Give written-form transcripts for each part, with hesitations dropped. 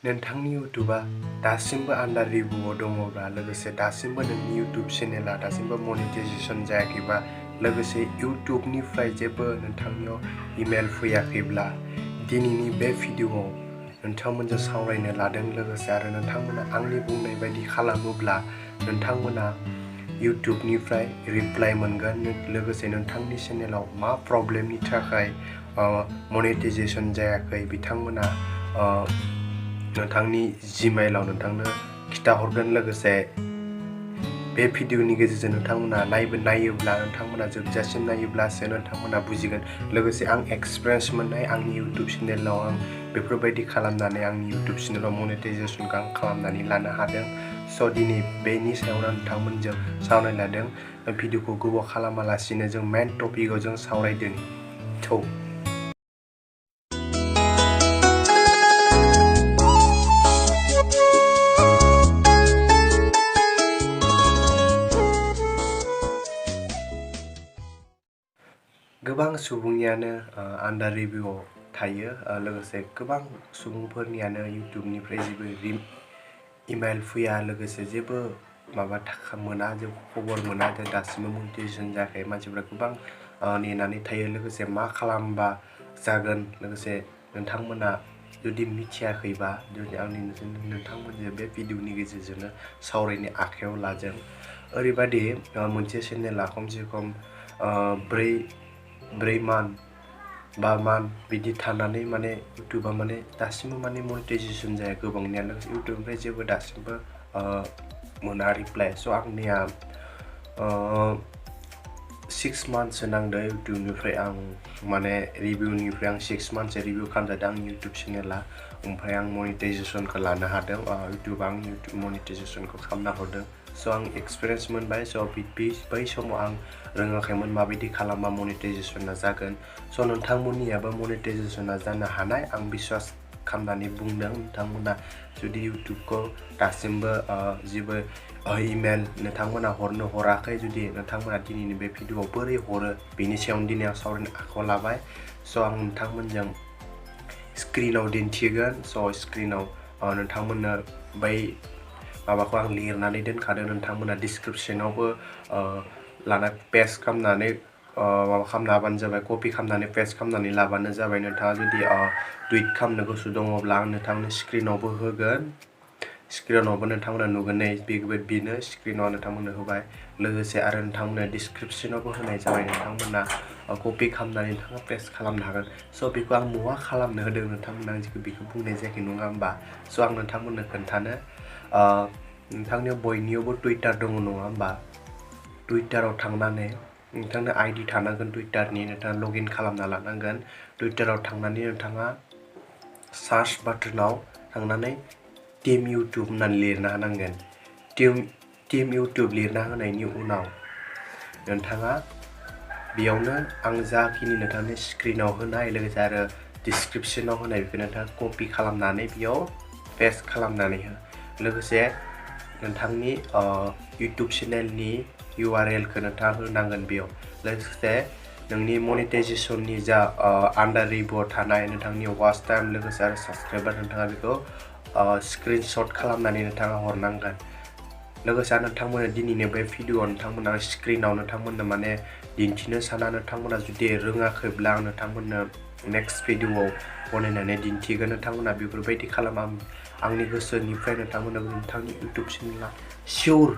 नोंथांनि इउटुबा दासिमबो आन्डार रिभिउआव दङब्ला लोगोसे दासिमबो नोंनि इउटुब चेनेला दासिमबो मनेटाइजेशन जायाखैबा लोगोसे इउटुबनिफ्राय जेबो नोंथांनियाव इमेल फैयाखैब्ला दिनैनि बे भिडिअआव नोंथांमोनजों सावरायनो लादों। लोगोसे आरो नोंथांमोना आंनि बुंनाय बायदि खालामोब्ला नोंथांमोना इउटुबनिफ्राय रिप्लाइ मोनगोन। लोगोसे नोंथांनि चेनेलाव मा प्रब्लेमनि थाखाय मनेटाइजेशन जायाखै बिथांमोना नोंथांनि जिमेइलाव नोंथांनो खिथाहरगोन। लोगोसे बे भिडिअनि गेजेरजों नोंथांमोना नायोब्ला नोंथांमोना जोबजासिम नायोब्लासो नोंथांमोना बुजिगोन। लोगोसे आं एक्सपिरियेन्स मोननाय आंनि इउटुब चेनेलाव आं बेफोरबायदि खालामनानै आंनि इउटुब चेनेलाव मनेटाइजेशनखौ आं खालामनानै लानो हादों। स' दिनै बेनि सायावनो नोंथांमोनजों सावरायनो लादों। भिडिअखौ गोबाव खालामालासिनो जों मेन टपिकआव जों सावरायदों। गोबां सुबुंनियानो आन्डार रिभिउआव थायो। लोगोसे गोबां सुबुंफोरनियानो इउटुबनिफ्राय जेबो इमेल फैया। लोगोसे जेबो थाखा मोना, जेबो खबर मोना, दासिमबो मनेटाइजेशन जायाखै। मानसिफ्रा गोबां नेनानै थायो। लोगोसे मा खालामबा जागोन, लोगोसे नोंथांमोना जुदि मिथियाखैबा आंनि नोंथांमोनजों बे भिडिअनि गेजेरजोंनो सावरायनो आखायाव लादों। ओरैबायदि मोनसे चेनेला खमसे खम 4 मान्थ 5 मान्थ बिदि थानानै इउटुबा दासिमबो मनेटाइजेशन जाया गोबांनिया। लोगोसे इउटुबनिफ्राय जेबो दासिमबो मोना रिप्लाइ। स' आंनिया 6 मान्थसो नांदों इउटुबनिफ्राय आं रिभिउनिफ्राय आं 6 मान्थसो रिभिउ खालामजादों आंनि इउटुब चेनेला। ओमफ्राय आं मनेटाइजेशनखौ लानो हादों। इउटुबा आंनि इउटुब मनेटाइजेशनखौ खालामना हरदों। स' आं एक्सपिरियेन्स मोनबाय। स' बै समाव आं रोङाखैमोन माबायदि खालामबा मनेटाइजेशना जागोन। स' नोंथांमोननियाबो मनेटाइजेशना जानो हानाय आं बिश्वास खालामनानै बुंदों। नोंथांमोना जुदि इउटुबखौ दासिमबो जेबो इमेल नोंथांमोना हराखै, जुदि नोंथांमोना दिनैनि बे भिडिअआव बोरै हरो बेनि सायावनो दिनै आं सावरायनो आखायाव लाबाय। स' आं नोंथांमोनजों स्क्रिनाव दिन्थिगोन। स' स्क्रिनाव नोंथांमोननो बै माबाखौ आं लिरनानै दोनखादों। नोंथांमोना डिसक्रिपसनावबो लाना पेस्ट खालामनानै खालामना हाबानो जाबाय। कपि खालामनानै पेस्ट खालामनानै लाबानो जाबाय। नोंथाङा जुदि टुइट खालामनो गोसो दङब्ला आं नोंथांनो स्क्रिनावबो होगोन। स्क्रिनावबो नोंथांमोना नुगोन। बेनो स्क्रिनाव नोंथांमोननो होबाय। लोगोसे आरो नोंथांमोना डिसक्रिपसनावबो होनाय जाबाय। नोंथांमोना कपि खालामनानै नोंथाङा पेस्ट खालामनो हागोन। स' बेखौ आं महा खालामनो होदों नोंथांमोना बेखौ बुंनाय जायाखै नङा होमबा। स' आं नोंथांमोननो खोन्थानो, नोंथांनियाव बयनियावबो टुइटार दङ नङा होमबा। टुइटाराव थांनानै नोंथांनो आइडि थानांगोन टुइटारनि, नोंथाङा लगइन खालामना लानांगोन। टुइटाराव थांनानै नोंथाङा सार्च बाटोनाव थांनानै टीम इउटुब होननानै लिरना होनांगोन। टीम इउटुब लिरना होनायनि उनाव नोंथाङा बेयावनो आं जाखिनि नोंथांनि स्क्रिनाव होनाय लोगोसे आरो डिसक्रिपसनाव होनाय बेखौ नोंथाङा कपि खालामनानै बेयाव पेस्ट खालामनानै हो। लोगोसे नोंथांनि इउटुब चेनेलनि URL खौ नोंथाङा होनांगोन बेयाव। लोगोसे नोंनि मनेटाइजेशननि जा आन्डार रिभिउआव थानाय नोंथांनि वाच टाइम लोगोसे आरो साबस्क्राइबार नोंथाङा बेखौ स्क्रिनशट खालामनानै नोंथाङा हरनांगोन। लोगोसे नोंथांमोना दिनैनि बे भिडिअआव नोंथांमोना स्क्रिनाव नोंथांमोननो दिन्थिनो साना। नोंथांमोना जुदि रोङाखैब्ला आं नोंथांमोननो नेक्स्ट भिडिअआव बनायनानै दिन्थिगोन। नोंथांमोना बेफोरबायदि खालामा आंनि गोसोनिफ्राय नोंथांनि इउटुब चेनेला सियर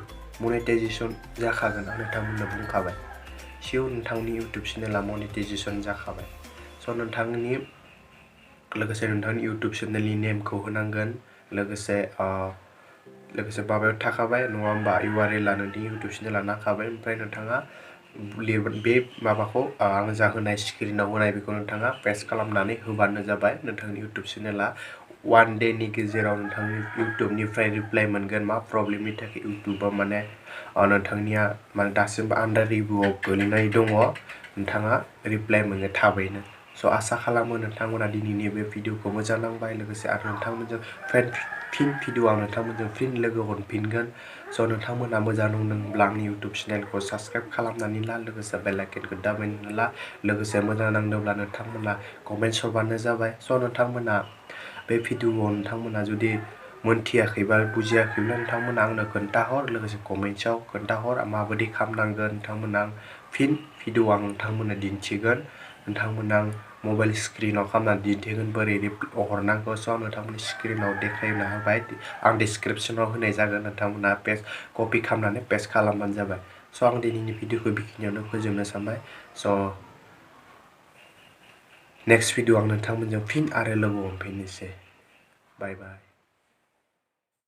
मनेटाइजेशन जाखागोन। आं नोंथांमोननो बुंखाबाय सियर नोंथांनि इउटुब चेनेला मनेटाइजेशन जाखाबाय। स' लोगोसे नोंथांनि इउटुब चेनेलनि नेमखौ होनांगोन। लोगोसे माबायाव थाखाबाय नङा होमबा, URL नोंनि इउटुब चेनेला नांखाबाय। ओमफ्राय नोंथाङा बे माबाखौ आं जा होनाय स्क्रिनाव होनाय बेखौ नोंथाङा पेस्ट खालामनानै होबानो जाबाय। नोंथांनि इउटुब चेनेला 1 डेनि गेजेराव नोंथांनि इउटुबनिफ्राय रिप्लाइ मोनगोन मा प्रब्लेमनि थाखाय इउटुबा नोंथांनिया दासिमबो आन्डार रिभिउआव गोलैनाय दङ। नोंथाङा रिप्लाइ मोनगोन थाबैनो। स' आसा खालामो नोंथांमोना दिनैनि बे भिडिअखौ मोजां नांबाय। लोगोसे आरो नोंथांमोनजों भिडिअआव नोंथांमोनजों फिन लोगो हरफिनगोन। स' नोंथांमोना मोजां नांदोंब्ला आंनि इउटुब चेनेलखौ साबस्क्राइब खालामनानै ला। लोगोसे बेल आइकनखौ दाबायनानै ला। लोगोसे मोजां नांदोंब्ला नोंथांमोना कमेन्ट्स हरबानो जाबाय। स' नोंथांमोना बे भिडिअ'आव नोंथांमोना जुदि मोनथियाखैबा बुजियाखैब्ला नोंथांमोना आंनो खोन्थाहर, लोगोसे कमेन्ट्सआव खोन्थाहर माबायदि खालामनांगोन। नोंथांमोना फिन भिडिअ आं नोंथांमोननो दिन्थिगोन। नोंथांमोना मबाइल स्क्रिनाव खालामनानै दिन्थिगोन बोरै हरनांगौ। स' आं नोंथांमोननि स्क्रिनाव देखायनो होबाय। आं डिसक्रिपसनाव होनाय जागोन, नोंथांमोना कपि खालामनानै पेस्ट खालामबानो जाबाय। स' आं दिनैनि भिडिअखौ बेखिनियावनो फोजोबनो सानबाय। स' नेक्स्ट भिडिअ आं नोंथांमोनजों फिन आरो लोगो हमफिननोसै। बाय बाय।